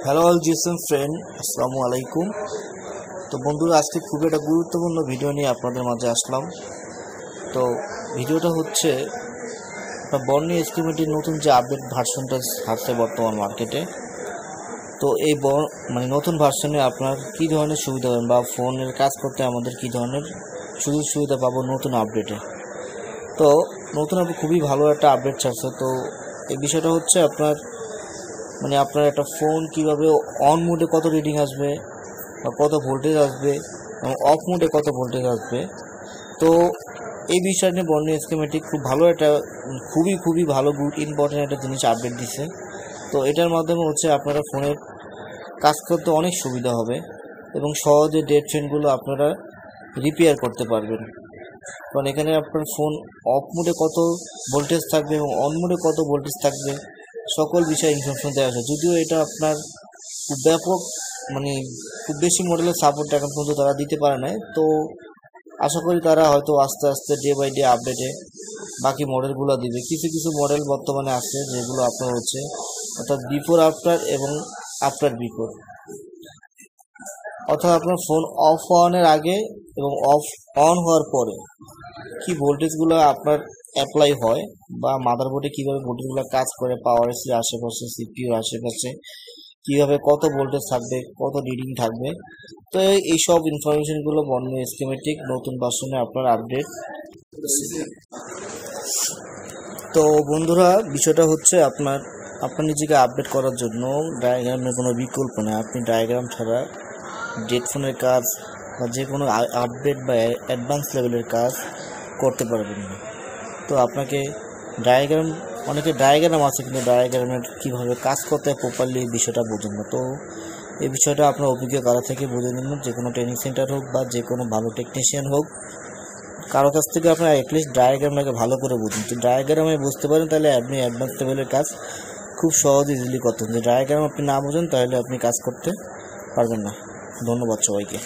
Hello all জিসেম friend, আসসালামু আলাইকুম। তো বন্ধুরা, আজকে খুব একটা গুরুত্বপূর্ণ ভিডিও নিয়ে আপনাদের মাঝে আসলাম। তো ভিডিওটা হচ্ছে বর্নি এস্টিমেটের নতুন যে আপডেট ভার্সনটা আসছে বর্তমান মার্কেটে। তো এই নতুন ভার্সনে আপনার কী ধরনের সুবিধা পাবেন বা ফোনের কাজ করতে আমাদের কী ধরনের সুযোগ সুবিধা পাবো নতুন আপডেটে। তো নতুন খুবই ভালো একটা আপডেট ছাড়ছে। তো এই বিষয়টা হচ্ছে আপনার একটা ফোন কিভাবে অন মোডে কত রিডিং আসবে বা কত ভোল্টেজ আসবে এবং অফ মোডে কত ভোল্টেজ আসবে। তো এই বিষয় নিয়ে বর্নি স্কিমেটিক খুবই ভালো ইম্পর্টেন্ট একটা জিনিস আপডেট দিছে। তো এটার মাধ্যমে হচ্ছে আপনারা ফোনের কাজ করতে অনেক সুবিধা হবে এবং সহজে ডেড ট্রেনগুলো আপনারা রিপেয়ার করতে পারবেন। কারণ এখানে আপনার ফোন অফ মোডে কত ভোল্টেজ থাকবে এবং অন মোডে কত ভোল্টেজ থাকবে সকল বিষয়ে ইনফরমেশন দেওয়া আছে। যদিও এটা আপনার খুব ব্যাপক খুব বেশি মডেলের সাপোর্ট এখন পর্যন্ত তারা দিতে পারে না। তো আশা করি তারা হয়তো আস্তে আস্তে ডে বাই ডে আপডেটে বাকি মডেলগুলো দিবে। কিছু মডেল বর্তমানে আছে যেগুলো আপনার হচ্ছে অর্থাৎ বিফোর আফটার এবং আফটার বিফোর, অর্থাৎ আপনার ফোন অফ হওয়ার আগে এবং অন হওয়ার পরে কি ভোল্টেজগুলো আপনার অ্যাপ্লাই হয় বা মাদারবোর্ডে কীভাবে ভোল্টেজগুলো কাজ করে, পাওয়ার এসির আশেপাশে, সিপিইউর আশেপাশে কীভাবে কত ভোল্টেজ থাকবে, কত রিডিং থাকবে। তো এইসব ইনফরমেশনগুলো বর্নি এস্টিমেটিক নতুন ভার্সনে আপনার আপডেট। তো বন্ধুরা, বিষয়টা হচ্ছে আপনার নিজেকে আপডেট করার জন্য ডায়াগ্রামের কোনো বিকল্প নেই। আপনি ডায়াগ্রাম ছাড়া ডেড ফোনের কাজ বা যে কোনো আপডেট বা অ্যাডভান্স লেভেলের কাজ করতে পারবেন না। তো আপনাকে অনেকে ডায়াগ্রাম আছে কিন্তু ডায়াগ্রামের কীভাবে কাজ করতে হয় প্রপারলি এই বিষয়টা বোঝেন না। তো এই বিষয়টা আপনার অভিজ্ঞ কারো থেকে বুঝে নিন, যে কোনো ট্রেনিং সেন্টার হোক বা যে কোনো ভালো টেকনিশিয়ান হোক, কারো কাছ থেকে আপনার অ্যাটলিস্ট ডায়াগ্রামটাকে ভালো করে বুঝুন। যদি ডায়াগ্রামে বুঝতে পারেন তাহলে আপনি অ্যাডভান্স লেভেলের কাজ খুব সহজ ইজিলি করতেন। যদি ডায়াগ্রাম আপনি না বোঝেন তাহলে আপনি কাজ করতে পারবেন না। ধন্যবাদ সবাইকে।